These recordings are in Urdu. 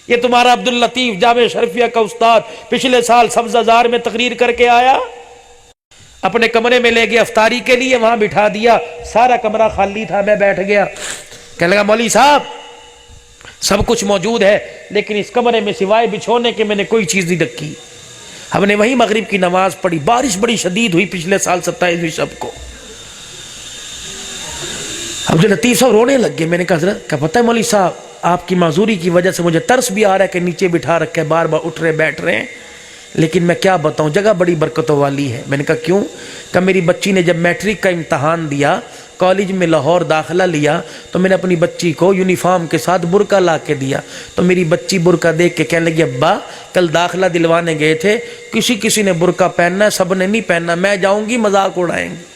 یہ تمہارا عبداللطیف جامع شرفیہ کا استاد پچھلے سال سبزہ میں تقریر کر کے آیا، اپنے کمرے میں لے گیا افطاری کے لیے، وہاں بٹھا دیا، سارا کمرہ خالی تھا، میں بیٹھ گیا، کہنے لگا مولوی صاحب سب کچھ موجود ہے لیکن اس کمرے میں سوائے بچھونے کے میں نے کوئی چیز نہیں رکھی۔ ہم نے وہیں مغرب کی نماز پڑھی، بارش بڑی شدید ہوئی پچھلے سال 27ویں شب کو۔ عبداللطیف صاحب رونے لگ گئے۔ میں نے کہا حضرت کیا پتہ ہے مولوی صاحب آپ کی معذوری کی وجہ سے مجھے ترس بھی آ رہا ہے کہ نیچے بٹھا رکھے، بار بار اٹھ رہے بیٹھ رہے ہیں، لیکن میں کیا بتاؤں جگہ بڑی برکتوں والی ہے۔ میں نے کہا کیوں؟ کہ میری بچی نے جب میٹرک کا امتحان دیا، کالج میں لاہور داخلہ لیا، تو میں نے اپنی بچی کو یونیفارم کے ساتھ برقع لا کے دیا، تو میری بچی برقع دیکھ کے کہنے لگی ابا کل داخلہ دلوانے گئے تھے، کسی نے برقع پہننا ہے، سب نے نہیں پہننا، میں جاؤں گی مذاق اڑائیں گے۔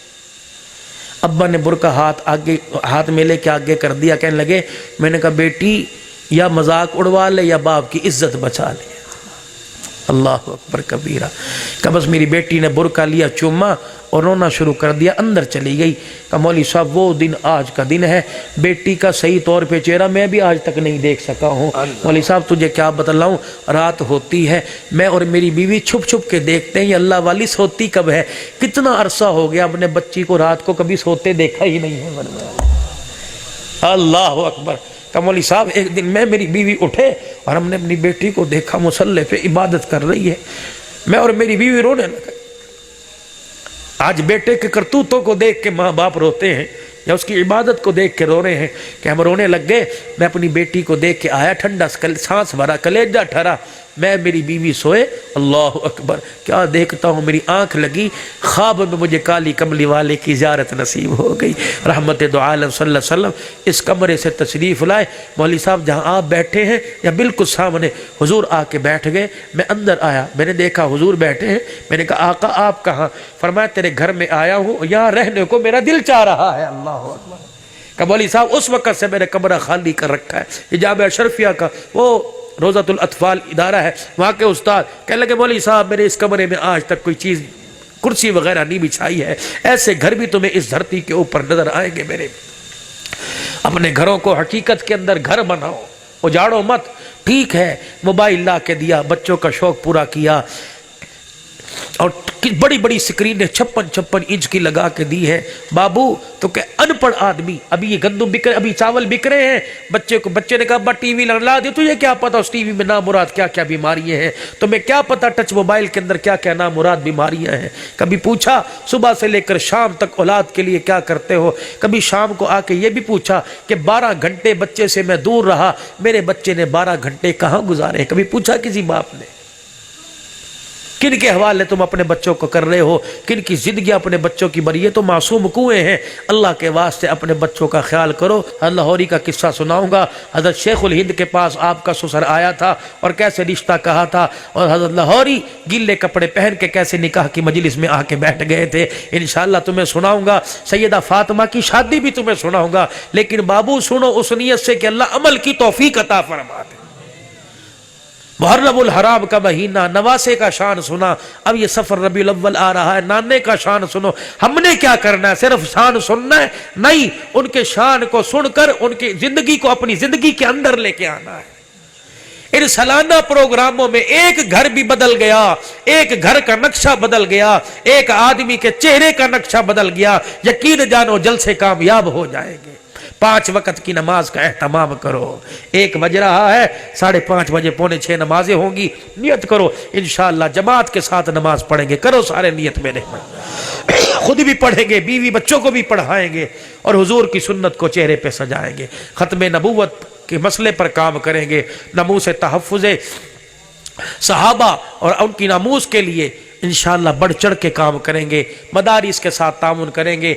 ابا نے برقع ہاتھ میں لے کے آگے کر دیا، کہنے لگے میں نے کہا بیٹی یا مذاق اڑوا لے یا باپ کی عزت بچا لے۔ اللہ اکبر کبیرہ۔ کہ بس میری بیٹی نے برقع لیا، چوما اور رونا شروع کر دیا، اندر چلی گئی۔ کہ مولوی صاحب وہ دن آج کا دن ہے، بیٹی کا صحیح طور پہ چہرہ میں بھی آج تک نہیں دیکھ سکا ہوں۔ مولوی صاحب تجھے کیا بتلاؤں، رات ہوتی ہے، میں اور میری بیوی چھپ چھپ کے دیکھتے ہیں یہ اللہ والی سوتی کب ہے۔ کتنا عرصہ ہو گیا اپنے بچی کو رات کو کبھی سوتے دیکھا ہی نہیں ہے۔ اللہ اکبر۔ کہ مولوی صاحب ایک دن میں میری بیوی اٹھے اور ہم نے اپنی بیٹی کو دیکھا مصلی پہ عبادت کر رہی ہے، میں اور میری بیوی رونے لگے۔ آج بیٹے کے کرتوتوں کو دیکھ کے ماں باپ روتے ہیں یا اس کی عبادت کو دیکھ کے رو رہے ہیں کہ ہم رونے لگ گئے۔ میں اپنی بیٹی کو دیکھ کے آیا، ٹھنڈا سانس بھرا، کلیجہ ٹھہرا، میں میری بیوی سوئے۔ اللہ اکبر، کیا دیکھتا ہوں، میری آنکھ لگی، خواب میں مجھے کالی کملی والے کی زیارت نصیب ہو گئی۔ رحمت دو عالم صلی اللہ علیہ وسلم اس کمرے سے تشریف لائے، مولوی صاحب جہاں آپ بیٹھے ہیں یا بالکل سامنے حضور آ کے بیٹھ گئے۔ میں اندر آیا، میں نے دیکھا حضور بیٹھے ہیں، میں نے کہا آقا آپ کہاں؟ فرمایا تیرے گھر میں آیا ہوں، یہاں رہنے کو میرا دل چاہ رہا ہے۔ اللہ اکبر۔ کہ مولوی صاحب اس وقت سے میں نے کمرہ خالی کر رکھا ہے۔ یہ جامعہ اشرفیہ کا وہ روضۃ الاطفال ادارہ ہے، وہاں کے استاد کہنے لگے مولوی صاحب میرے اس کمرے میں آج تک کوئی چیز کرسی وغیرہ نہیں بچھائی ہے، ایسے گھر بھی تمہیں اس دھرتی کے اوپر نظر آئیں گے میرے۔ اپنے گھروں کو حقیقت کے اندر گھر بناؤ، اجاڑو مت۔ ٹھیک ہے موبائل لا کے دیا، بچوں کا شوق پورا کیا، اور بڑی بڑی سکرینیں 56 انچ کی لگا کے دی ہے۔ بابو تو کہ ان پڑھ آدمی، ابھی یہ گندم بک رہے، ابھی چاول بک رہے ہیں، بچے نے کہا ابا ٹی وی لا دی، تجھے کیا پتا اس ٹی وی میں نامراد کیا کیا بیماریاں ہیں، تمہیں کیا پتا ٹچ موبائل کے اندر کیا کیا نامراد بیماریاں ہیں۔ کبھی پوچھا صبح سے لے کر شام تک اولاد کے لیے کیا کرتے ہو؟ کبھی شام کو آ کے یہ بھی پوچھا کہ 12 گھنٹے بچے سے میں دور رہا، میرے بچے نے 12 گھنٹے کہاں گزارے؟ کبھی پوچھا کسی باپ نے؟ کن کے حوالے تم اپنے بچوں کو کر رہے ہو، کن کی زندگی اپنے بچوں کی بری ہے؟ تو معصوم کنویں ہیں، اللہ کے واسطے اپنے بچوں کا خیال کرو۔ حضرت لاہوری کا قصہ سناؤں گا، حضرت شیخ الہند کے پاس آپ کا سسر آیا تھا اور کیسے رشتہ کہا تھا، اور حضرت لاہوری گیلے کپڑے پہن کے کیسے نکاح کی مجلس میں آ کے بیٹھ گئے تھے۔ انشاءاللہ تمہیں سناؤں گا، سیدہ فاطمہ کی شادی بھی تمہیں سناؤں گا، لیکن بابو سنو اس نیت سے کہ اللہ عمل کی توفیق عطا فرما دے۔ محرم الحرام کا مہینہ، نواسے کا شان سنا، اب یہ سفر ربیع الاول آ رہا ہے، نانے کا شان سنو۔ ہم نے کیا کرنا ہے؟ صرف شان سننا ہے؟ نہیں، ان کے شان کو سن کر ان کی زندگی کو اپنی زندگی کے اندر لے کے آنا ہے۔ ان سالانہ پروگراموں میں ایک گھر بھی بدل گیا، ایک گھر کا نقشہ بدل گیا، ایک آدمی کے چہرے کا نقشہ بدل گیا، یقین جانو جلسے کامیاب ہو جائیں گے۔ 5 وقت کی نماز کا اہتمام کرو، 1 بج رہا ہے، 5:30 بجے 5:45 نمازیں ہوں گی، نیت کرو انشاءاللہ جماعت کے ساتھ نماز پڑھیں گے، کرو سارے نیت میرے، خود بھی پڑھیں گے، بیوی بچوں کو بھی پڑھائیں گے، اور حضور کی سنت کو چہرے پہ سجائیں گے، ختم نبوت کے مسئلے پر کام کریں گے، ناموس تحفظ صحابہ اور ان کی ناموس کے لیے انشاءاللہ بڑھ چڑھ کے کام کریں گے، مدارس کے ساتھ تعاون کریں گے۔